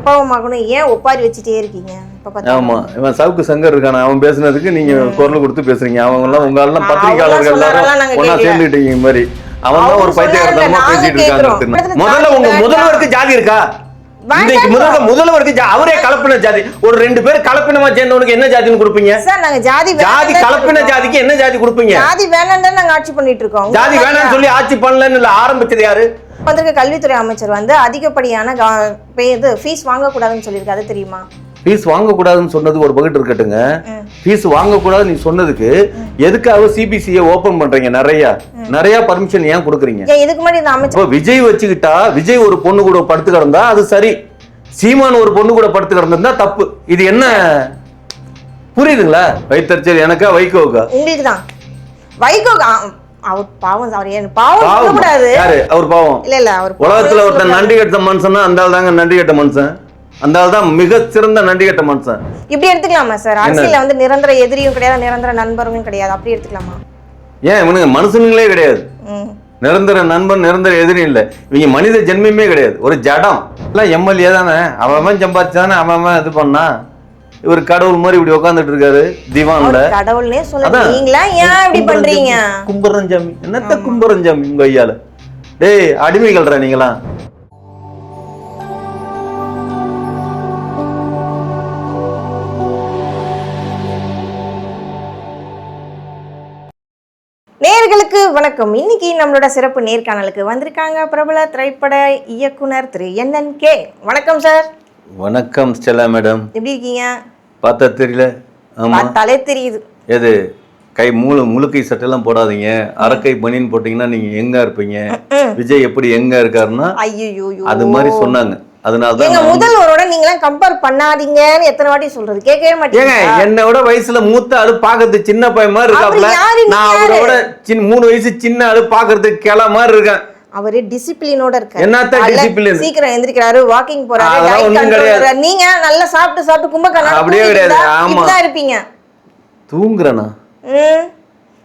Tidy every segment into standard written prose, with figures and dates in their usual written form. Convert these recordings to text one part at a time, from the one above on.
அப்பாவும் மகனும் ஏன் ஒப்பாரி வச்சுட்டே இருக்கீங்க? ஆமா, இவன் சவுக்கு சங்கர் இருக்கான, அவன் பேசுனதுக்கு நீங்க குரல் கொடுத்து பேசுறீங்க. அவங்க எல்லாம் உங்க எல்லாம் பத்திரிகையாளர்கள் எல்லாரும் ஒன்னா சேர்ந்துட்டீங்க மாதிரி. அவன் தான் ஒரு பைத்தியக்காரத்தனமா பேசிட்டு இருக்காங்க. முதல்ல உங்க முதல்வருக்கு ஜாதி இருக்கா? இன்னைக்கு முதல்வருக்கு அவரே கலப்பின ஜாதி. ஒரு 2 பேர் கலப்பினமா சேர்ந்தவனுக்கு என்ன ஜாதின்னு கொடுப்பீங்க? ஜாதி கலப்பின ஜாதிக்கு என்ன ஜாதி கொடுப்பீங்க? ஜாதி வேணாம்னு நாங்க ஆட்சி பண்ணிட்டு இருக்கோம். ஜாதி வேணாம்னு சொல்லி ஆட்சி பண்ணலன்னு ஆரம்பிச்சது யாரு? வந்திருக்க கல்வித்துறை அமைச்சர் வந்து அதிகப்படியான ஃபீஸ் வாங்க கூடாதுன்னு சொல்லியிருக்காரு, தெரியுமா? ஃபீஸ் வாங்க கூடாதுன்னு சொன்னது ஒரு பக்கெட் இருக்கட்டுங்க. ஃபீஸ் வாங்க கூடாதுன்னு நீ சொன்னதுக்கு எதுக்காக சிபிசிஐ ஓபன் பண்றீங்க? நிறைய பர்மிஷன் ஏன் கொடுக்குறீங்க? இதுக்கு முன்னாடி இந்த அமைச்சர் விஜய் வச்சுக்கிட்டா, விஜய் ஒரு பொண்ணு கூட படுத்து கிடந்தா அது சரி, சீமான் ஒரு பொண்ணு கூட படுத்து கிடந்தா தப்பு. இது என்ன புரியுதுங்களா? வைத்தறிச்சல் எனக்கா வைகோக்கா? உங்களுக்கு தான். வைகோ அவர் பாவம், அவர் ஏன் பாவம் சொல்லக்கூடாது. யாரு அவர் பாவம்? இல்ல அவர் உலகத்துல ஒருத்தன் நன்றி கட்ட மனுஷன்னா அந்த ஆள் தாங்க நன்றி கட்ட மனுஷன். அந்த ஆள் தான் மிக சிறந்த நன்றி கட்ட மனுஷன். இப்படி எடுத்துக்கலாமா சார்? அரசியல்ல வந்து நிரந்தர எதிரியும் கிடையாது, நிரந்தர நண்பரும் கிடையாது, அப்படி எடுத்துக்கலாமா? ஏன் இவனுங்க மனுஷனுங்களே கிடையாது. நிரந்தர நண்பன் நிரந்தர எதிரி இல்ல. இவங்க மனித ஜென்மமே கிடையாது, ஒரு ஜடம். எல்லாம் எம்எல்ஏ தானே, அவன் சம்பாதிச்சானே, அவன் இது பண்ணா. இவர் கடவுள் மாதிரி இப்படி உட்காந்துட்டு இருக்காரு திவான்ல. கடவுள்னே சொல்ல நீங்களா ஏன் இப்படி பண்றீங்க? கும்பரஞ்சாமி என்னத்த கும்பரஞ்சாமி உங்க ஐயால? டேய் அடிமைகள்ரா நீங்களா? நேயர்களுக்கு வணக்கம். இன்னைக்கு நம்மளோட சிறப்பு நேர்காணலுக்கு வந்திருக்காங்க பிரபல திரைப்பட இயக்குனர் திரு NNK. வணக்கம் சார். வணக்கம் ஸ்டெல்லா மேடம், எப்படி இருக்கீங்க? பார்த்தா தெரியல. ஆமா, தலை தெரியுது. எது கை முழுக்கை சட்டெல்லாம் போடாதீங்க, அரக்கை பனின்னு போட்டீங்கன்னா நீங்க எங்க இருப்பீங்க. விஜய் எப்படி எங்க இருக்காருன்னா அது மாதிரி சொன்னாங்க. அதனாலதான் முதல்வரோட நீங்க கம்பேர் பண்ணாதீங்கன்னு எத்தனை வாட்டி சொல்றது, கேட்கவே மாட்டீங்க. என்னோட வயசுல மூத்த ஆளு பாக்குறது சின்ன பையன் மாதிரி இருக்காப்ல, நான் அவரோட 3 வயசு சின்ன ஆளு பாக்குறதுக்கு கிள மாதிரி இருக்கேன். அவரு டிசிப்ளினோட இருக்காரு. என்னத்த டிசிப்ளின்? சீக்கிரம் எந்திரிக்கிறாரு, வாக்கிங் போறாரு, டயட் கண்ட்ரோல். நீங்க நல்லா சாப்பிட்டு கும்பகர்ணம் அப்படியே கிடையாது. ஆமா, இப்படி இருப்பீங்க. தூங்குறேனா?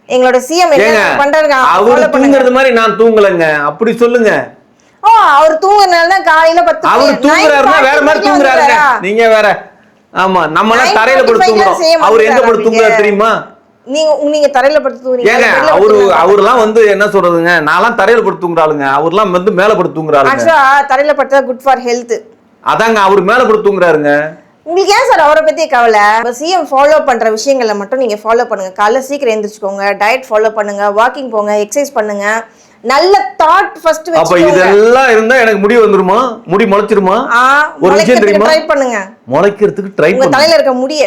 எங்களோட சிஎம் என்ன பண்றாங்க? அவரு தூங்குறது மாதிரி நான் தூங்கலங்க, அப்படி சொல்லுங்க. அவர் தூங்குறதுனால தான் காலையில 10 அவர் தூங்குறாருன்னா வேற மாதிரி தூங்குறாருங்க, நீங்க வேற. ஆமா, நம்ம எல்லாம் தரையில படுத்து தூங்குறோம், அவர் எங்க படுத்து தூங்குறாரு தெரியுமா? நீங்க தரையில படுத்து தூங்குறீங்க. அவர்லாம் வந்து என்ன சொல்றதுங்க, நான்லாம் தரையில படுத்து தூங்குறாளுங்க, அவர்லாம் வந்து மேல படுத்து தூங்குறாருங்க. ஆக்சுவலா தரையில படுத்தா குட் ஃபார் ஹெல்த். அதாங்க, அவர் மேல படுத்து தூங்குறாருங்க. உங்களுக்கு ஏன் சார் அவரை பத்தி கவலை? சிஎம் ஃபாலோ பண்ற விஷயங்களை மட்டும் நீங்க ஃபாலோ பண்ணுங்க. காலைல சீக்கிரம் எழுந்திரிச்சுக்கோங்க, டயட் ஃபாலோ பண்ணுங்க, வாக்கிங் போங்க, எக்ஸசைஸ் பண்ணுங்க, நல்ல தாட் ஃபர்ஸ்ட் வெச்சுக்கோங்க. அப்ப இதெல்லாம் இருந்தா எனக்கு முடி வந்துருமா? முடி முளைச்சிருமா? ஒரு விஷயம் தெரியுமா? ட்ரை பண்ணுங்க, முளைக்கிறதுக்கு ட்ரை பண்ணுங்க. தலையில இருக்க முடிய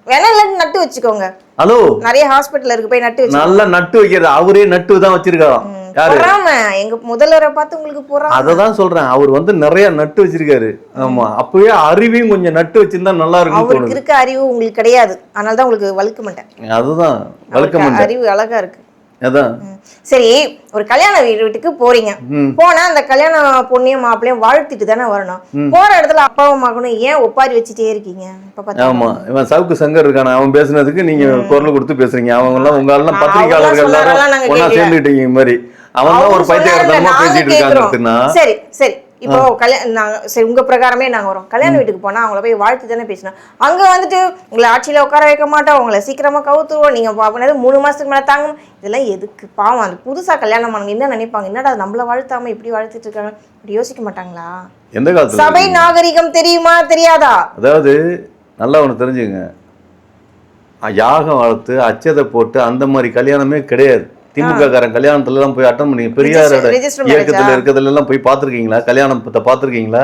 வேணா இல்ல நட்டு வச்சுக்கோங்க. ஹலோ, நிறைய ஹாஸ்பிடல்ல இருக்கு, போய் நட்டு வச்சு. நல்லா நட்டு வைக்கிறது அவரே நட்டு தான் வச்சிருக்காராம். யாரு? எங்க முதல்வரை பார்த்து உங்களுக்கு போறாம. அததான் சொல்றேன், அவர் வந்து நிறைய நட்டு வச்சிருக்காரு. ஆமா, அப்பவே அறிவையும் கொஞ்சம் நட்டு வச்சிருந்தா நல்லா இருக்கும். அவருக்கு இருக்க அறிவு உங்களுக்கு கிடையாது, அதனால தான் உங்களுக்கு வழுக்க மாட்டேன். அதுதான் வழுக்க மாட்டேன். அறிவு அழகா இருக்கு. அதான் சரி, ஒரு கல்யாண வீட்டுக்கு போறீங்க. போனா அந்த கல்யாண பொண்ணையும் மாப்பிள்ளையும் வாழ்த்திட்டு தானே வரணும். போற இடத்துல அப்பாவும் மகனும் ஏன் ஒப்பாரி வச்சுட்டே இருக்கீங்க? ஆமா, இவன் சவுக்கு சங்கர் இருக்கான, அவன் பேசுனதுக்கு நீங்க குரல் கொடுத்து பேசுறீங்க. அவங்க எல்லாம் உங்க எல்லாம் பத்திரிகையாளர்கள் எல்லாரும் ஒன்னா சேர்ந்துட்டீங்க மாதிரி. அவன் தான் ஒரு பைத்தியக்காரத்தனமா பேசிட்டு இருக்காங்க. சரி சரி, இப்போ சரி உங்க பிரகாரமே நாங்க வரோம். கல்யாண வீட்டுக்கு போனா அவங்கள போய் வாழ்த்து தானே பேசணும். அங்க வந்துட்டு உங்களை ஆட்சியில உட்கார வைக்க மாட்டோம், உங்களை சீக்கிரமா கவுத்துருவோம், நீங்க 3 மாசத்துக்கு மேல தாங்க. இதெல்லாம் எதுக்கு? பாவம், அந்த புதுசா கல்யாணம் பண்ணவங்க என்ன நினைப்பாங்க? என்னடா நம்மள வாழ்த்தாம இப்படி வாழ்த்துட்டு இருக்காங்க, இப்படி யோசிக்க மாட்டாங்களா? எந்த காலத்துல சபை நாகரிகம் தெரியுமா தெரியாதா? அதாவது நல்லா ஒண்ணு தெரிஞ்சுங்க, யாகம் வளர்த்து அச்சதை போட்டு அந்த மாதிரி கல்யாணமே கிடையாது. திமுக காரன் கல்யாணத்துல எல்லாம் போய் அட்டன் பண்ணி பெரியாரோட இயக்கத்துல இருக்கிறதுல எல்லாம் போய் பாத்துருக்கீங்களா? கல்யாணத்தை பாத்துருக்கீங்களா?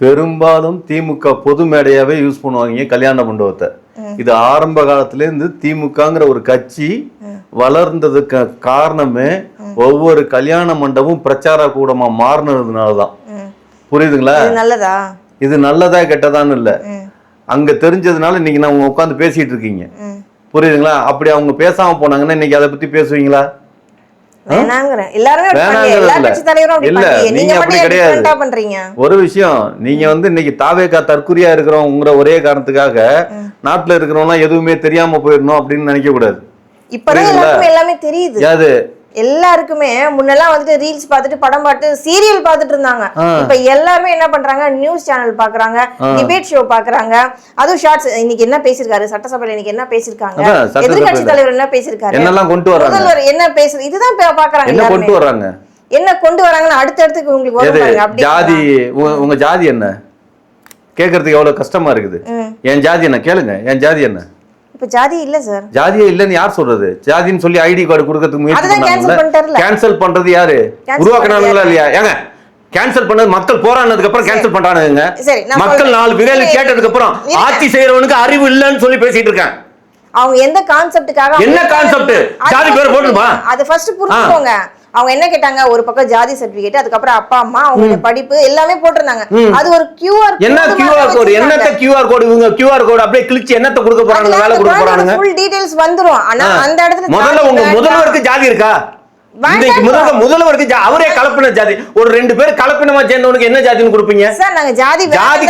பெரும்பாலும் திமுக பொது மேடையாவே யூஸ் பண்ணுவாங்க கல்யாண மண்டபத்தை. இது ஆரம்ப காலத்துல இருந்து திமுகங்கிற ஒரு கட்சி வளர்ந்ததுக்கு காரணமே ஒவ்வொரு கல்யாண மண்டபமும் பிரச்சார கூடமா மாறினதுனாலதான். புரியுதுங்களா? இது நல்லதா கெட்டதான்னு இல்ல, அங்க தெரிஞ்சதுனால இன்னைக்கு நான் உட்காந்து பேசிட்டு இருக்கீங்க. புரியுதுங்களா? அப்படி அவங்க பேசாம போனாங்கன்னா இன்னைக்கு அதை பத்தி பேசுவீங்களா? ஒரு விஷயம், நீங்க வந்து இன்னைக்கு தாவேகா தற்குறியா இருக்கிறோங்கிற ஒரே காரணத்துக்காக நாட்டுல இருக்கிறவங்க எதுவுமே தெரியாம போயிடணும் அப்படின்னு நினைக்க கூடாது. இப்பதான் எல்லாமே தெரியுது. அது எல்லாருக்குமே முன்னெல்லாம் வந்துட்டு ரீல்ஸ் பார்த்துட்டு படம் பார்த்து சீரியல் பார்த்துட்டு இருந்தாங்க. இப்ப எல்லாருமே என்ன பண்றாங்க, நியூஸ் சேனல் பாக்குறாங்க, டிபேட் ஷோ பாக்குறாங்க. அதுவும் ஷார்ட்ஸ். இன்னைக்கு என்ன பேசிருக்காரு சட்டசபையில, இன்னைக்கு என்ன பேசிருக்காங்க, எதிர்கட்சி தலைவர் என்ன பேசிருக்காரு, முதல்வர் என்ன பேசுறது, இதுதான் பாக்குறாங்க. என்ன கொண்டு வர்றாங்க, என்ன கொண்டு வராங்கன்னு அடுத்தடுத்து உங்களுக்கு வரும். ஜாதி, உங்க ஜாதி என்ன கேக்குறதுக்கு எவ்வளவு கஷ்டமா இருக்குது. என் ஜாதி என்ன கேளுங்க, என் ஜாதி என்ன. இப்ப ஜாதி இல்ல சார், ஜாதியே இல்லன்னு யார் சொல்றது? ஜாதின்னு சொல்லி ஐடி கார்டு கொடுக்கிறதுக்கு முயற்சி பண்ணாங்கல்ல, கேன்சல் பண்றது யாரு உருவாக்குனாங்களா இல்லையா? ஏங்க கேன்சல் பண்ணது மக்கள் போராடினதுக்கு அப்புறம் கேன்சல் பண்றானுங்க. மக்கள் 4 பேர் கேட்டதுக்கு அப்புறம் ஆட்சி செய்யறவனுக்கு அறிவு இல்லன்னு சொல்லி பேசிட்டு இருக்கேன். அவங்க எந்த கான்செப்டுக்காக, என்ன கான்செப்ட், ஜாதி பேர் போட்டுமா அது ஃபர்ஸ்ட் புரிஞ்சுக்கோங்க. அவங்க என்ன கேட்டாங்க, ஒரு பக்கம் ஜாதி சர்டிபிகேட், அதுக்கப்புறம் அப்பா அம்மா, அவங்க படிப்பு எல்லாமே போட்டுருந்தாங்க. அது ஒரு QR என்ன QR கோட், என்னத்த QR கோட், இவங்க QR கோட் அப்படியே கிளிக் என்னத்த கொடுக்க போறாங்க, வேலை கொடுக்க போறாங்க, ஃபுல் டீடைல்ஸ் வந்துரும். ஆனா அந்த இடத்துல முதல்ல உங்க முதல்வருக்கு ஜாதி இருக்கா? இன்னைக்கு முதல்வருக்கு அவரே கலப்பின ஜாதி, ஒரு 2 பேர் கலப்பினமா சேர்ந்தவனுக்கு என்ன ஜாதின்னு கொடுப்பீங்க சார்? நாங்க ஜாதி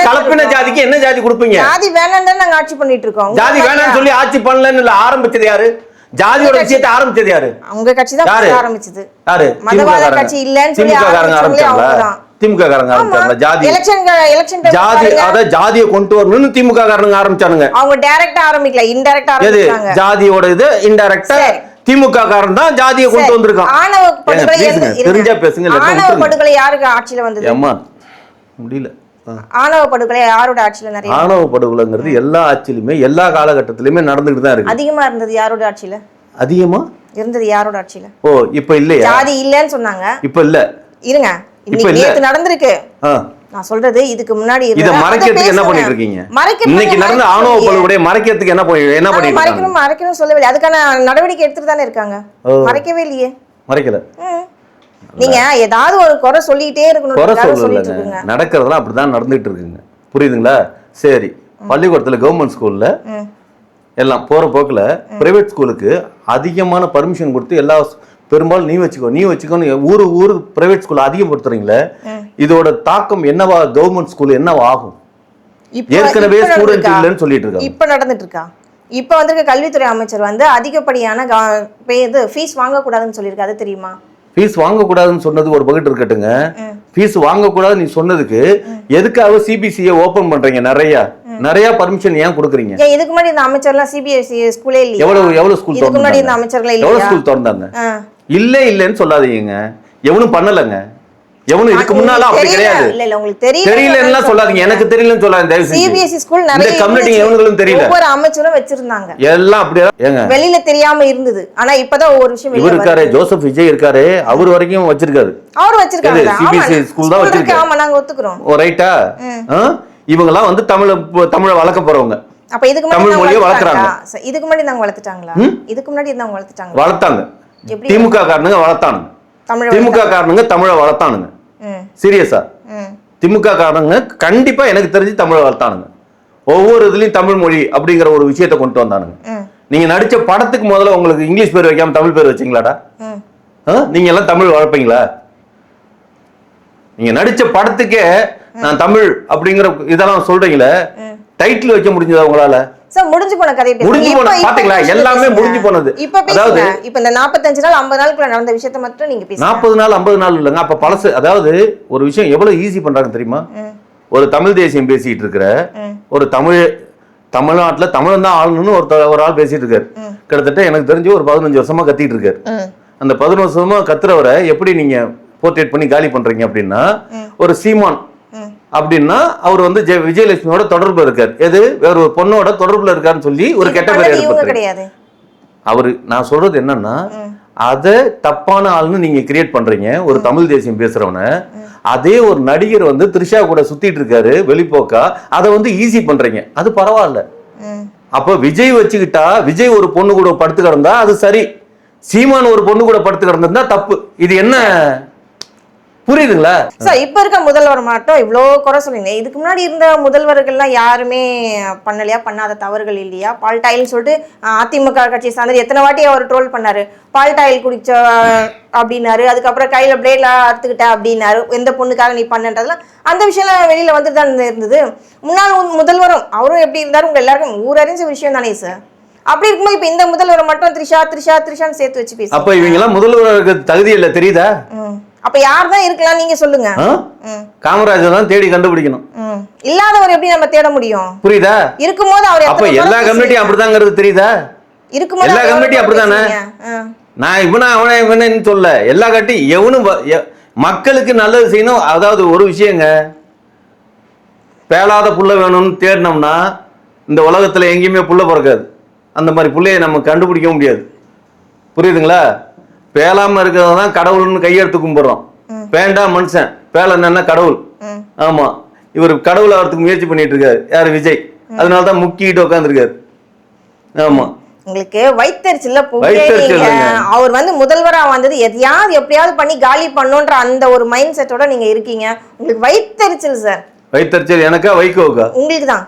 கலப்பின ஜாதிக்கு என்ன ஜாதி கொடுப்பீங்க? ஜாதி வேணாம்னு நாங்க ஆட்சி பண்ணிட்டு இருக்கோம். ஜாதி வேணாம்னு சொல்லி ஆட்சி பண்ணலன்னு ஆரம்பிச்சது யாரு? ஜாதியோட விஷயத்தை ஆரம்பிச்சது யாரு? உங்க கட்சி தான் ஆரம்பிச்சது. யாரு? மதவாத கட்சி இல்லன்னு சொல்லி ஆரம்பிச்சாங்க. திமுக காரங்க ஆரம்பிச்சாங்க. ஜாதி ஜாதி அத ஜாதியை கொண்டு வரணும்னு திமுக காரங்க ஆரம்பிச்சானுங்க. அவங்க டைரக்டா ஆரம்பிக்கல, இன்டைரக்டா ஆரம்பிச்சாங்க. ஜாதியோட இது இன்டைரக்டா திமுக காரன் தான் ஜாதியை கொண்டு வந்திருக்கான். ஆணவ படுகொலை தெரிஞ்சா பேசுங்க. ஆணவ படுகொலை யாருக்கு ஆட்சியில வந்தது? அம்மா முடியல. ஆணவ படுகொலை யாரோட ஆட்சியில? நிறைய ஆணவ படுகொலைங்கிறது எல்லா ஆட்சியிலுமே எல்லா காலகட்டத்திலுமே நடந்துட்டு தான் இருக்கு. அதிகமா இருந்தது யாரோட ஆட்சியில? அதிகமா இருந்தது யாரோட ஆட்சியில? ஓ இப்ப இல்லையா? ஜாதி இல்லன்னு சொன்னாங்க, இப்ப இல்ல. இருங்க, இன்னைக்கு நேத்து நடந்திருக்கு. நான் சொல்றது இதுக்கு முன்னாடி இத மறைக்கிறதுக்கு என்ன பண்ணிட்டு இருக்கீங்க? இன்னைக்கு நடந்த ஆணவ படுகொலை மறைக்கிறதுக்கு என்ன பண்ணிட்டு இருக்காங்க? மறைக்கணும் சொல்லவே, அதுக்கான நடவடிக்கை எடுத்துட்டு தானே இருக்காங்க. மறைக்கவே இல்லையே. மறைக்கல. நீங்க ஏதாவது ஒரு குறை சொல்லிட்டே இருக்கணும். நடக்கிறதெல்லாம் அப்படிதான் நடந்துட்டு இருக்குங்க. புரியுதுங்களா? சரி, பள்ளிக்கூடத்துல கவர்மெண்ட் ஸ்கூல்ல எல்லாம் போற போக்குல பிரைவேட் ஸ்கூலுக்கு அதிகமான பர்மிஷன் கொடுத்து எல்லா பெரும்பாலும் நீ வச்சுக்கோன்னு ஊரு பிரைவேட் ஸ்கூல் அதிகப்படுத்துறீங்களே, இதோட தாக்கம் என்னவா? கவர்மெண்ட் ஸ்கூல் என்னவா ஆகும்? ஏற்கனவே ஸ்டூடெண்ட் இல்லைன்னு சொல்லிட்டு இருக்காங்க. இப்ப நடந்துட்டு இருக்கா? இப்ப வந்திருக்க கல்வித்துறை அமைச்சர் வந்து அதிகப்படியான ஃபீஸ் வாங்கக்கூடாதுன்னு சொல்லியிருக்காரு, தெரியுமா? ஃபீஸ் வாங்கக்கூடாதுன்னு சொன்னது ஒரு பக்கெட் இருக்கட்டுங்க. ஃபீஸ் வாங்கக்கூடாது நீ சொன்னதுக்கு எதுக்காக சிபிசிஐ ஓபன் பண்றீங்க? நிறைய பர்மிஷன் ஏன் கொடுக்குறீங்க? இதுக்கு முன்னாடி இந்த அமைச்சர்லாம் சிபிஎஸ்இ ஸ்கூலே இல்லையா? எவ்வளவு ஸ்கூல் இதுக்கு முன்னாடி இந்த அமைச்சர்கள் இல்லையா? எவ்வளவு ஸ்கூல் திறந்தாங்க? இல்லன்னு சொல்லாதீங்க. எவனும் பண்ணலங்க. எவனும் இதுக்கு முன்னால அப்படி கிடையாது. இல்ல உங்களுக்கு தெரியலன்னா சொல்லாதீங்க. எனக்கு தெரியலன்னு சொல்லாதீங்க. சிபிஎஸ்இ ஸ்கூல் நிறைய இந்த கம்யூனிட்டி எவனுங்களும் தெரியல. ஒவ்வொரு அமைச்சரும் வச்சிருந்தாங்க. எல்லாம் அப்படியே ஏங்க வெளியில தெரியாம இருந்தது. ஆனா இப்பதான் ஒரு விஷயம் இவர் இருக்காரு, ஜோசப் விஜய் இருக்காரு, அவர் வரைக்கும் வச்சிருக்காரு. அவர் வச்சிருக்காரு. சிபிஎஸ்இ ஸ்கூல் தான் வச்சிருக்காரு. ஆமா, நாங்க ஒத்துக்குறோம். ரைட்டா? இவங்க எல்லாம் வந்து தமிழ வளர்க்க போறவங்க. அப்ப இதுக்கு முன்னாடி தமிழ் மொழியை வளர்க்கறாங்க. இதுக்கு முன்னாடி நாங்க வளர்த்துட்டாங்களா? இதுக்கு முன்னாடி இருந்தாங்க வளர்த்துட்டாங்க. வளர்த்தாங்க. திமுக காரனுங்க வளர்த்தானுங்க. திமுக காரனுங்க தமிழை வளர்த்தானுங்க. சீரியஸா? திமுக காரனுங்க கண்டிப்பா எனக்கு தெரிஞ்சு தமிழை வளர்த்தானுங்க. ஒவ்வொரு இதுலயும் தமிழ் மொழி அப்படிங்கிற ஒரு விஷயத்தை கொண்டு வந்தானுங்க. நீங்க நடிச்ச படத்துக்கு முதல்ல உங்களுக்கு இங்கிலீஷ் பேர் வைக்காம தமிழ் பேர் வச்சீங்களாடா? நீங்க எல்லாம் தமிழ் வளர்ப்பீங்களா? நீங்க நடிச்ச படத்துக்கே நான் தமிழ் அப்படிங்கிற இதெல்லாம் சொல்றீங்களே, டைட்டில் வைக்க முடிஞ்சதா உங்களால? சார் முடிஞ்சு போன கதை முடிஞ்சு போன பாத்தீங்களா? எல்லாமே முடிஞ்சு போனது. அதாவது இப்ப இந்த 45 நாள் 50 நாளுக்குள்ள நடந்த விஷயத்தை மட்டும் நீங்க பேசுங்க. 40 நாள் 50 நாள் இல்லங்க. அப்ப பழசு. அதாவது ஒரு விஷயம் எவ்வளவு ஈஸி பண்றாங்க தெரியுமா? ஒரு தமிழ் தேசியம் பேசிட்டு இருக்கிற ஒரு தமிழ்நாட்டுல தமிழன் தான் ஆளணும்னு ஒரு ஆள் பேசிட்டு இருக்காரு. கிட்டத்தட்ட எனக்கு தெரிஞ்சு ஒரு 15 வருஷமா கத்திட்டு இருக்காரு. அந்த 15 வருஷமா கத்துறவரை எப்படி நீங்க போர்ட்ரேட் பண்ணி காலி பண்றீங்க அப்படின்னா, ஒரு சீமான் அப்படின்னா அவர் வந்து விஜயலட்சுமியோட தொடர்புல இருக்காரு. எது வேற ஒரு பொண்ணோட தொடர்புல இருக்காருன்னு சொல்லி ஒரு கெட்ட பேர் ஏற்படுத்துறீங்க. அவரு நான் சொல்றது என்னன்னா, அத தப்பான ஆள்னு நீங்க கிரியேட் பண்றீங்க. ஒரு தமிழ் தேசியம் பேசுறவன அதே ஒரு நடிகர் வந்து த்ரிஷா கூட சுத்திட்டு இருக்காரு வெளிப்போக்கா, அதை வந்து ஈஸி பண்றீங்க. அது பரவாயில்ல. அப்ப விஜய் வச்சுக்கிட்டா, விஜய் ஒரு பொண்ணு கூட படுத்து கிடந்தா அது சரி, சீமான் ஒரு பொண்ணு கூட படுத்து கிடந்தா தப்பு. இது என்ன புரியுதுங்களா? சார் இப்ப இருக்க முதல்வர் மட்டும் இவ்வளோ குறை சொல்லுங்க. இதுக்கு முன்னாடி இருந்த முதல்வர்கள்லாம் யாருமே பண்ணாத தவறுகள் இல்லையா? பால்டாயில் சொல்லிட்டு அதிமுக கட்சி சார்ந்தது எத்தனை வாட்டி அவர் ட்ரோல் பண்ணாரு. பால்டாயில் குடிச்ச அப்படின்னாரு, அதுக்கப்புறம் கையில பிளேட்ல அறுத்துக்கிட்ட அப்படின்னாரு. எந்த பொண்ணுக்காக நீ பண்ணன்றதுலாம் அந்த விஷயம்லாம் வெளியில வந்து தான் இருந்தது. முன்னாள் முதல்வரும் அவரும் எப்படி இருந்தாரு உங்க எல்லாருக்கும் ஊரறிஞ்ச விஷயம் தானே சார். அப்படி இருக்கும்போது இப்ப இந்த முதல்வரை மட்டும் த்ரிஷா த்ரிஷா த்ரிஷான்னு சேர்த்து வச்சு பேசு. அப்ப இவங்க எல்லாம் முதல்வருக்கு தகுதி இல்ல, தெரியுதா? அப்ப யார் தான் இருக்கலாம் நீங்க சொல்லுங்க. காமராஜர் தான் தேடி கண்டுபிடிக்கணும். இல்லாதவர் எப்படி நம்ம தேட முடியும்? புரியுதா? இருக்கும்போது அவர் அப்ப எல்லா கம்யூனிட்டியும் அப்படிதாங்கிறது தெரியுதா? இருக்கும்போது எல்லா கம்யூனிட்டியும் அப்படிதானே. நான் இவனா அவனை இவனு சொல்ல, எல்லா கட்டி எவனும் மக்களுக்கு நல்லது செய்யணும். அதாவது ஒரு விஷயங்க, பேளாத புள்ள வேணும்னு தேடினோம்னா இந்த உலகத்துல எங்கேயுமே புள்ள பிறக்காது. அந்த மாதிரி புள்ளைய நம்ம கண்டுபிடிக்க முடியாது. புரியுதுங்களா? பேலாம இருக்கிறது தான் கடவுள்னு கையெடுத்து கும்பிடுறோம். பேண்டா மனுஷன், பேல என்னன்னா கடவுள். ஆமா, இவர் கடவுள் ஆகிறதுக்கு முயற்சி பண்ணிட்டு இருக்காரு. யாரு? விஜய். அதனாலதான் முக்கிட்டு உட்காந்துருக்காரு. ஆமா, உங்களுக்கு வைத்தறிச்சல்ல அவர் வந்து முதல்வரா வந்தது எதையாவது எப்படியாவது பண்ணி காலி பண்ணுன்ற அந்த ஒரு மைண்ட் செட்டோட நீங்க இருக்கீங்க. உங்களுக்கு வைத்தறிச்சல் சார். வைத்தறிச்சல் எனக்கா வைகோக்கா? உங்களுக்கு தான்.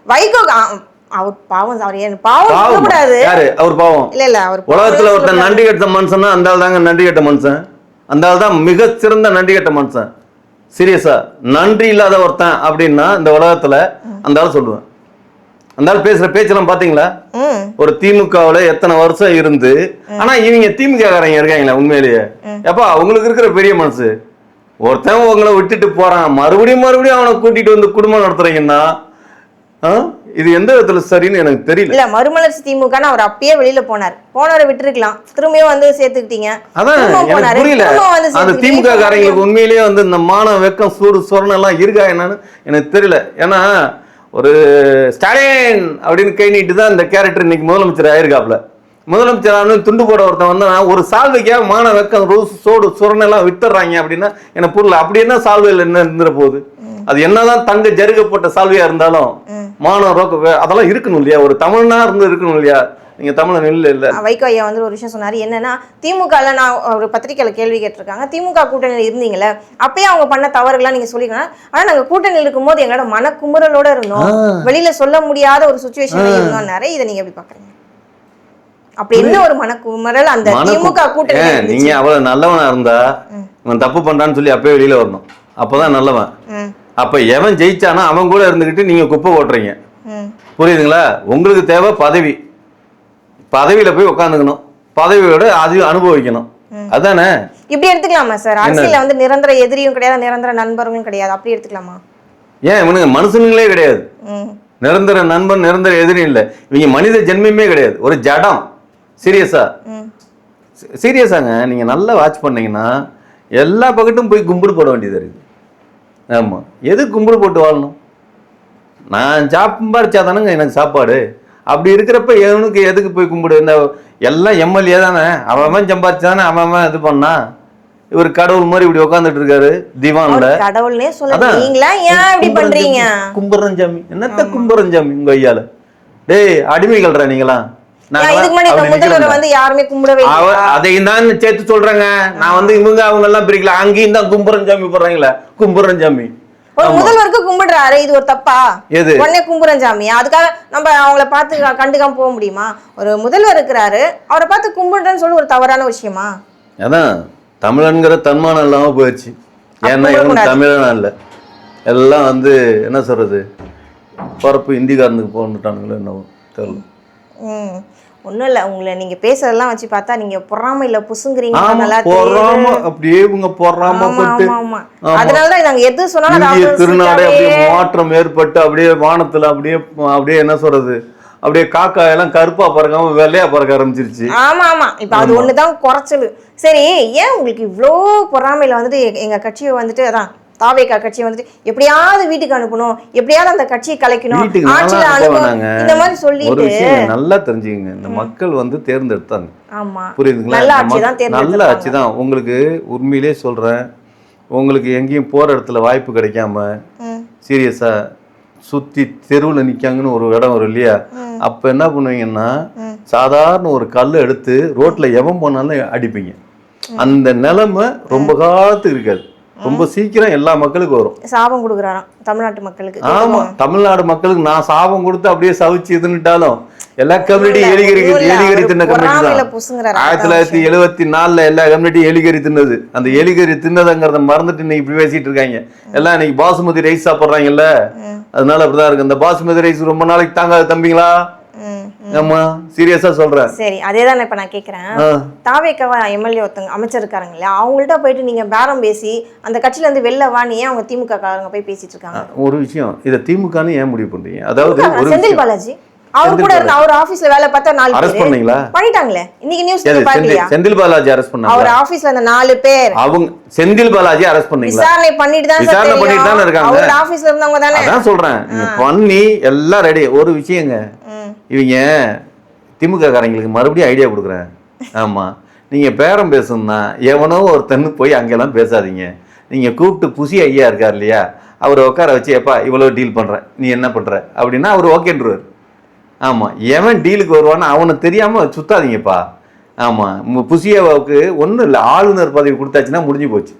வைகோ அவர் பாவம். அவர் ஏன் பாவம் கூடாது. யாரு அவர் பாவம்? இல்ல இல்ல, அவர் உலகத்துல ஒருத்தன் நன்றி கட்ட மனுஷன்னா அந்த ஆள் தாங்க நன்றி கட்ட மனுஷன். அந்த ஆள் தான் மிக சிறந்த நன்றி கட்ட மனுஷன். சீரியஸா, நன்றி இல்லாத ஒருத்தன் அப்படின்னா இந்த உலகத்துல அந்த ஆள் சொல்லுவேன். அந்த ஆள் பேசுற பேச்செல்லாம் பாத்தீங்களா? ஒரு திமுகவுல எத்தனை வருஷம் இருந்து, ஆனா இவங்க திமுக காரங்க இருக்காங்களா உண்மையிலேயே? எப்பா அவங்களுக்கு இருக்கிற பெரிய மனசு, ஒருத்தன் உங்களை விட்டுட்டு போறான், மறுபடியும் அவனை கூட்டிட்டு வந்து குடும்பம் நடத்துறீங்கன்னா இது எந்த விதத்துல சரின்னு எனக்கு தெரியல. இல்ல, மறுமலர்ச்சி திமுக அவர் அப்பயே வெளியில போனவரை விட்டுருக்கலாம், திரும்பியும் வந்து சேர்த்துக்கிட்டீங்க. அதான் எனக்கு புரியல. அந்த திமுக காரங்களுக்கு உண்மையிலேயே வந்து இந்த மான வெக்கம் சூடு சொரணம் எல்லாம் இருக்கா என்னன்னு எனக்கு தெரியல. ஏன்னா ஒரு ஸ்டாலின் அப்படின்னு கை நீட்டு தான் இந்த கேரக்டர் இன்னைக்கு முதலமைச்சர் ஆயிருக்காப்ல. முதலமைச்சர் துண்டு போட ஒருத்தன் வந்து ஒரு சால்வைக்காக மான வெக்கம் ரூஸ் சோடு சுரணம் எல்லாம் வித்துறாங்க அப்படின்னா எனக்கு புரியல. அப்படி என்ன சால்வையில் என்ன இருந்துற போகுது? அது என்னதான் தங்க ஜருகப்பட்ட சால்வையா இருந்தாலும் மானம் ரோக்க அதெல்லாம் இருக்கணும் இல்லையா? ஒரு தமிழ்னா இருந்து இருக்கணும் இல்லையா? நீங்க தமிழன் இல்ல. வைகோ ஐயா வந்து ஒரு விஷயம் சொன்னாரு. என்னன்னா, திமுகல நான் ஒரு பத்திரிகையில கேள்வி கேட்டிருக்காங்க, திமுக கூட்டணியில இருந்தீங்கல்ல, அப்பயே அவங்க பண்ண தவறுகள்லாம் நீங்க சொல்லிக்கலாம். ஆனா நாங்க கூட்டணியில் இருக்கும் போது எங்களோட மனக்குமுறலோட இருந்தோம், வெளியில சொல்ல முடியாத ஒரு சுச்சுவேஷன்ல இருந்தோம்னாரு. இதை நீங்க எப்படி பாக்குறீங்க? அப்படி என்ன ஒரு மனக்குமுறல் அந்த திமுக கூட்டணி? நீங்க அவ்வளவு நல்லவனா இருந்தா இவன் தப்பு பண்றான்னு சொல்லி அப்பயே வெளியில வரணும். அப்பதான் நல்லவன். அப்ப எவன் ஜெயிச்சானா அவன் கூட இருந்துகிட்டு நீங்க குப்பை ஓட்டுறீங்க. புரியுதுங்களா? உங்களுக்கு தேவை பதவி. பதவியில போய் உட்காந்துக்கணும், பதவியோட அது அனுபவிக்கணும். அதானே? இப்படி எடுத்துக்கலாமா சார்? அரசியல்ல வந்து நிரந்தர எதிரியும் கிடையாது, நிரந்தர நண்பர்களும் கிடையாது, அப்படி எடுத்துக்கலாமா? ஏன் இவனுங்க மனுஷனுங்களே கிடையாது. நிரந்தர நண்பன் நிரந்தர எதிரி இல்லை. இவங்க மனித ஜென்மமே கிடையாது, ஒரு ஜடம். சீரியஸாங்க நீங்க நல்லா வாட்ச் பண்ணீங்கன்னா எல்லா பக்கட்டும் போய் கும்பிடு போட வேண்டியது இருக்கு. ஆமா, எது கும்பிடு போட்டு வாழணும்? நான் சாப்பாடு தானங்க எனக்கு சாப்பாடு. அப்படி இருக்கிறப்ப எவனுக்கு எதுக்கு போய் கும்பிடு? இந்த எல்லாம் எம்எல்ஏ தானே, அவன் சம்பாதிச்சானே, அவன் இது பண்ணா. இவர் கடவுள் மாதிரி இப்படி உட்காந்துட்டு இருக்காரு திவான்ல. கடவுள்னே சொல்லுங்க, ஏன் இப்படி பண்றீங்க? கும்புறன் சாமி, என்னத்த கும்புறன் சாமி உங்க ஐயால? டேய் அடிமைகள்ரா நீங்களா? அதையும் தான் சேர்த்து சொல்றேங்க. நான் வந்து இவங்க அவங்க எல்லாம் பிரிக்கல, அங்கேயும் தான் கும்புறன் சாமி போடுறாங்களா? கும்புறன் சாமி ஒரு முதல்வருக்கு கும்பிடுறாரு, இது ஒரு தப்பா? எது உடனே கும்புறன் சாமி? அதுக்காக நம்ம அவங்கள பார்த்து கண்டுக்காம போக முடியுமா? ஒரு முதல்வர் இருக்கிறாரு, அவரை பார்த்து கும்பிடுறேன்னு சொல்லி ஒரு தவறான விஷயமா? அதான் தமிழன்கிற தன்மானம் இல்லாம போயிடுச்சு. ஏன்னா இவங்க தமிழனா இல்ல, எல்லாம் வந்து என்ன சொல்றது, பரப்பு இந்திக்காரனுக்கு போட்டுட்டானுங்களோ என்னவோ தெரியல. ஒண்ணும் இல்ல, உங்களை நீங்க பேசுறதெல்லாம் வச்சு பார்த்தா நீங்க பொறாமையில புசுங்குறீங்க. அப்படியே இவங்க பொறாமப்பட்டு அதனாலதான் நாங்க எது சொன்னாலும் திருநாடே அப்படியே மாற்றம் ஏற்பட்டு அப்படியே வானத்துல அப்படியே என்ன சொல்றது, அப்படியே காக்கா எல்லாம் கருப்பா பறக்காம வெள்ளையா பறக்க ஆரம்பிச்சிருச்சு. ஆமா, இப்ப அது ஒண்ணுதான் குறைச்சது. சரி, ஏன் உங்களுக்கு இவ்வளோ பொறாமையில வந்துட்டு எங்க கட்சியை வந்துட்டு அதான் தாவேகா கட்சியை வந்துட்டு எப்படியாவது வீட்டுக்கு அனுப்பணும், எப்படியாவது அந்த கட்சியை கலைக்கணும், ஆட்சியில அனுப்பணும், இந்த மாதிரி சொல்லிட்டு நல்லா தெரிஞ்சுக்கங்க. இந்த மக்கள் வந்து தேர்ந்தெடுத்தாங்க. ஆமா, புரியுதுங்களா? நல்ல ஆட்சி தான். உங்களுக்கு உண்மையிலே சொல்றேன், உங்களுக்கு எங்கேயும் போற இடத்துல வாய்ப்பு கிடைக்காம சீரியஸா சுத்தி தெருவுல நிக்காங்கன்னு ஒரு இடம் வரும் இல்லையா? அப்ப என்ன பண்ணுவீங்கன்னா, சாதாரண ஒரு கல்லை எடுத்து ரோட்ல எவன் போனாலும் அடிப்பீங்க. அந்த நிலைமை ரொம்ப காலத்துக்கு இருக்காது, ரொம்ப சீக்கிரம் எல்லா மக்களுக்கும் வரும். சாபம் கொடுக்குறாராம் தமிழ்நாட்டு மக்களுக்கு. ஆமா, தமிழ்நாடு மக்களுக்கு நான் சாபம் கொடுத்து அப்படியே சவிச்சு இதுன்னுட்டாலும் எல்லா கம்யூனிட்டி எலிகறி தின்ன கம்யூனிட்டி தான். 1974 எல்லா கம்யூனிட்டி எலிகறி தின்னது. அந்த எலிகறி தின்னதுங்கிறத மறந்துட்டு இன்னைக்கு இப்படி பேசிட்டு இருக்காங்க. எல்லாம் இன்னைக்கு பாசுமதி ரைஸ் சாப்பிட்றாங்கல்ல, அதனால அப்படிதான் இருக்கு. இந்த பாசுமதி ரைஸ் ரொம்ப நாளைக்கு தாங்காது தம்பிங்களா. ஆமா சீரியஸா சொல்றேன். சரி அதேதான் இப்ப நான் கேக்குறேன். தாவேக்கவா எம்எல்ஏ ஒருத்தங்க அமைச்சர் இருக்காங்க இல்லையா, அவங்கள்ட்ட போயிட்டு நீங்க பேரம் பேசி அந்த கட்சியில இருந்து வெளில வா, நீ ஏன் அவங்க திமுக காரங்க போய் பேசிட்டு இருக்காங்க? ஒரு விஷயம், இதை திமுகன்னு ஏன் முடிவு பண்றீங்க? அதாவது ஒரு செந்தில் பாலாஜி அவர் கூட இருந்த அவர் ஆபீஸ்ல வேலை பார்த்தா 4 பேர் அரெஸ்ட் பண்ணீங்களா? பண்ணிட்டாங்களே. இன்னைக்கு நியூஸ்ல பாக்கலையா? செந்தில் பாலாஜி அரெஸ்ட் பண்ணாங்க. அவர் ஆபீஸ்ல அந்த 4 பேர் அவங்க செந்தில் பாலாஜி அரெஸ்ட் பண்ணீங்களா? விசாரணை பண்ணிட்டு தான் விசாரணை பண்ணிட்டு தான் இருக்காங்க. அவர் ஆபீஸ்ல இருந்தவங்க தானே. அதான் சொல்றேன், நீங்க பண்ணி எல்லாம் ரெடி. ஒரு விஷயங்க, இவங்க திமுக காரங்களுக்கு மறுபடியும் ஐடியா கொடுக்குறேன். ஆமா, நீங்க பேரம் பேசணும்னா எவனோ ஒருத்தன்னு போய் அங்கெல்லாம் பேசாதீங்க. நீங்க கூப்பிட்டு புசி ஐயா இருக்கார் இல்லையா, அவரை உட்கார வச்சு எப்பா இவ்வளோ டீல் பண்றேன், நீ என்ன பண்ற அப்படின்னா அவர் ஓகேன்றார். ஆமா, எவன் டீலுக்கு வருவான்னு அவனை தெரியாம சுத்தாதீங்கப்பா. ஆமா, புசியாவுக்கு ஒன்றும் இல்லை, ஆளுநர் பதவி கொடுத்தாச்சுன்னா முடிஞ்சு போச்சு,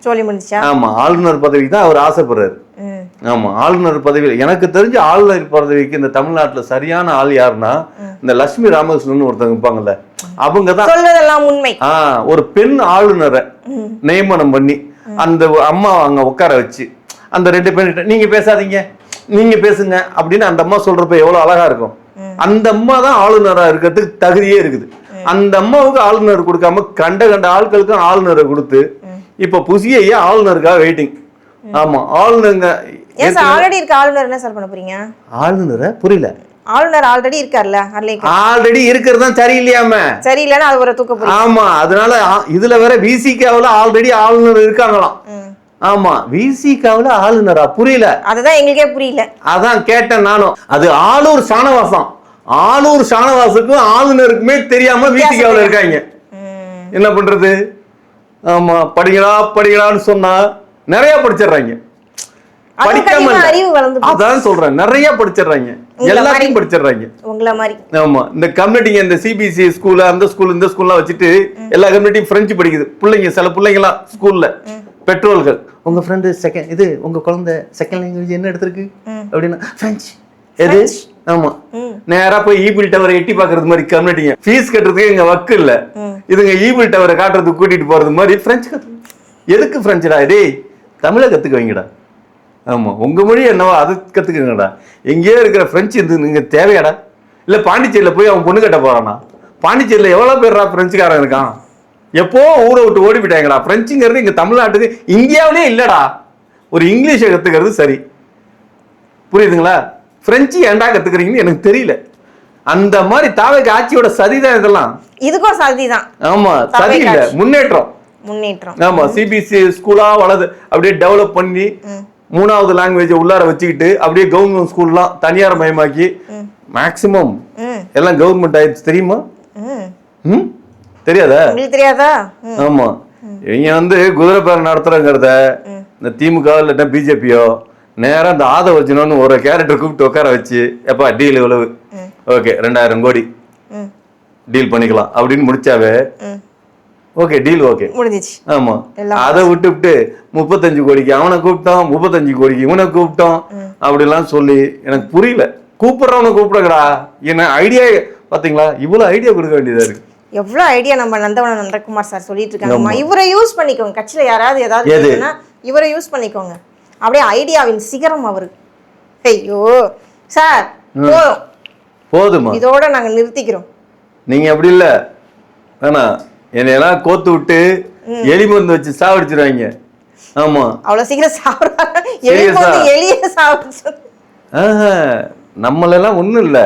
சொல்லி முடிச்சா. ஆமா, ஆளுநர் பதவிக்கு தான் அவர் ஆசைப்படுறாரு. ஆமா, ஆளுநர் பதவி எனக்கு தெரிஞ்சு ஆளுநர் பதவிக்கு இந்த தமிழ்நாட்டுல சரியான ஆள் யாருன்னா இந்த லட்சுமி ராமகிருஷ்ணன் ஒருத்தவங்க இருப்பாங்கல்ல, அவங்க தான் சொல்றதெல்லாம் உண்மை. ஒரு பெண் ஆளுநரை நியமனம் பண்ணி அந்த அம்மா அங்க உட்கார வச்சு அந்த 2 பேர் நீங்க பேசாதீங்க நீங்க பேசுங்க அப்படின்னு அந்த அம்மா சொல்றப்ப எவ்வளவு அழகா இருக்கும். அந்த அம்மா தான் ஆளுநரா இருக்கிறதுக்கு தகுதியே இருக்குது. அந்த அம்மாவுக்கு ஆளுநர் கொடுக்காம கண்ட ஆட்களுக்கும் ஆளுநரை கொடுத்து இப்ப புசிய ஆளுநருக்காக வெயிட்டிங். ஆமா, ஆளுநருங்க ஆல்ரெடி இருக்க ஆளுநர் என்ன சார் பண்ண போறீங்க? ஆளுநரை புரியல. ஆளுநர் ஆல்ரெடி இருக்கார்ல, ஆல்ரெடி இருக்கிறது தான் சரியில்லையாம, சரியில்லைன்னா அது ஒரு தூக்க போறீங்க. ஆமா, அதனால இதுல வேற விசிகாவுல ஆல்ரெடி ஆளுநர் இருக்காங்களாம். ஆமா, விசிகாவுல ஆளுநரா? புரியல, அதுதான் எங்களுக்கே புரியல. அதான் கேட்டேன் நானும். அது ஆளூர் ஷானவாசம். ஆளூர் ஷானவாசுக்கும் ஆளுநருக்குமே தெரியாம விசிகாவுல இருக்காங்க. என்ன பண்றது? ஆமா, படிக்கலான்னு சொன்னா நிறைய படிச்சிடுறாங்க. படிக்காம அதான் சொல்றேன், நிறைய படிச்சிடுறாங்க, எல்லாத்தையும் படிச்சிடுறாங்க உங்களை மாதிரி. ஆமா, இந்த கம்யூனிட்டிங்க இந்த சிபிஎஸ்சி ஸ்கூல் அந்த ஸ்கூல் இந்த ஸ்கூல்லாம் வச்சுட்டு எல்லா கம்யூனிட்டியும் பிரெஞ்சு படிக்குது பிள்ளைங்க. சில பிள்ளைங்கலாம் ஸ்கூல்ல பெட்ரோல்கள், உங்க ஃப்ரெண்டு செகண்ட் இது உங்க குழந்தை செகண்ட் லாங்குவேஜ் என்ன எடுத்திருக்கு அப்படின்னா பிரெஞ்சு. எது? ஆமா, நேரா போய் ஈபிள் டவரை எட்டி பாக்குறது மாதிரி கம்யூனிட்டிங்க. ஃபீஸ் கட்டுறதுக்கு எங்க வக்கு இல்ல, இதுங்க ஈபிள் டவரை காட்டுறதுக்கு கூட்டிட்டு போறது மாதிரி பிரெஞ்சு கத்து. எதுக்கு பிரெஞ்சுடா? டேய், தமிழை கத்துக்க வைங்கடா. ஆமா, உங்க மொழி என்னவோ அதை கத்துக்கங்கடா. எங்கேயோ இருக்கிற பிரெஞ்சு இது நீங்க தேவையாடா? இல்ல பாண்டிச்சேரியில போய் அவன் பொண்ணு கட்ட போறானா? பாண்டிச்சேரியில எவ்வளவு பேர்ரா பிரெஞ்சுக்காரன் இருக்கான்? எப்போ ஊரை விட்டு ஓடி போயிட்டாங்கடா. பிரெஞ்சுங்கிறது இங்க தமிழ்நாட்டுக்கு இந்தியாவிலே இல்லடா. ஒரு இங்கிலீஷை கத்துக்கிறது சரி, புரியுதுங்களா? பிரெஞ்சு ஏன்டா கத்துக்கிறீங்கன்னு எனக்கு தெரியல. அந்த மாதிரி தாவேக்கு ஆட்சியோட சதிதான் இதெல்லாம். இதுக்கும் சதிதான். ஆமா, சதி இல்ல, முன்னேற்றம். ஆமா, சிபிஎஸ்சி ஸ்கூலா வளர்ந்து அப்படியே டெவலப் பண்ணி 3வது லாங்குவேஜ் உள்ளார வச்சுக்கிட்டு அப்படியே கவர்மெண்ட் ஸ்கூல்லாம் தனியார் மயமாக்கி மேக்சிமம் எல்லாம் கவர்மெண்ட் ஆயிடுச்சு. தெரியுமா? தெரியாதா? ஆமா, இவங்க குதிரை பேர் நடத்துறங்கிறத இந்த திமுக இல்ல பிஜேபியோ நேரா இந்த ஆதவர்ஜுனன்னு ஒரு கேரக்டர் கூப்பிட்டு உட்கார வச்சு எப்பா டீல் எவ்வளவு? ஓகே 2000 கோடி டீல் பண்ணிக்கலாம் அப்படின்னு முடிச்சாவே ஓகே டீல் ஓகே முடிஞ்சிச்சு. ஆமா, அதை விட்டு 35 கோடிக்கு அவனை கூப்பிட்டோம், 35 கோடிக்கு இவனை கூப்பிட்டோம் அப்படிலாம் சொல்லி எனக்கு புரியல. கூப்பிடுறவனை கூப்பிடுங்கடா. என்ன ஐடியா பாத்தீங்களா? இவ்வளவு ஐடியா கொடுக்க வேண்டியதா இருக்கு. எவ்வளவு ஐடியா நம்ம நந்தவனம் நந்தகுமார் சார் சொல்லிட்டு இருக்காங்க. இவரை யூஸ் பண்ணிக்கோங்க, கட்சியில யாராவது ஏதாவது இவரை யூஸ் பண்ணிக்கோங்க. அப்படியே ஐடியாவின் சிகரம் அவரு. ஐயோ சார், போதுமா, இதோட நாங்க நிறுத்திக்கிறோம். நீங்க அப்படி இல்ல வேணா, என்னையெல்லாம் கோத்து விட்டு எலி மருந்து வச்சு சாவடிச்சிருவாங்க. ஆமா, அவ்வளவு சீக்கிரம் நம்மளெல்லாம் ஒண்ணும் இல்ல,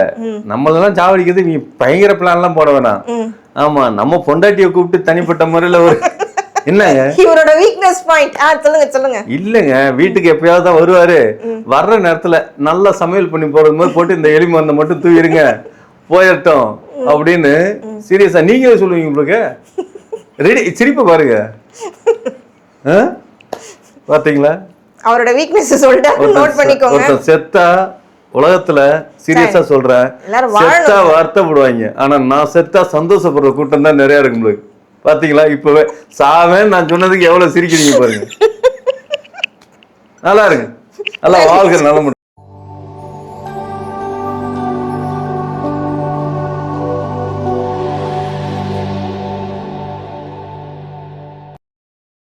நம்மளெல்லாம் சாவடிக்கிறது நீ பயங்கர பிளான் எல்லாம் போட வேணாம். ஆமா, நம்ம பொண்டாட்டியை கூப்பிட்டு தனிப்பட்ட முறையில ஒரு என்னங்க இவரோட வீக்னஸ் பாயிண்ட் சொல்லுங்க. இல்லங்க, வீட்டுக்கு எப்பயாவது தான் வருவாரு. வர்ற நேரத்துல நல்லா சமையல் பண்ணி போறது மாதிரி போட்டு இந்த எலி மருந்தை மட்டும் தூக்கிடுங்க போயிட்டோம் அப்படின்னு சீரியஸா நீங்களே சொல்லுவீங்க. உங்களுக்கு ரெடி சிரிப்பு பாருங்க. பாத்தீங்களா? அவரோட வீக்னஸ் சொல்லிட்டு நோட் பண்ணிக்கோங்க. செத்தா உலகத்துல சீரியஸா சொல்றேன், செத்தா வருத்தப்படுவாங்க. ஆனா நான் செத்தா சந்தோஷப்படுற கூட்டம் தான் நிறைய இருக்கு உங்களுக்கு. பாத்தீங்களா? இப்பவே சாவேன் நான் சொன்னதுக்கு எவ்வளவு சிரிக்கிறீங்க பாருங்க. நல்லா இருக்கு, நல்லா வாழ்க்கை நல்ல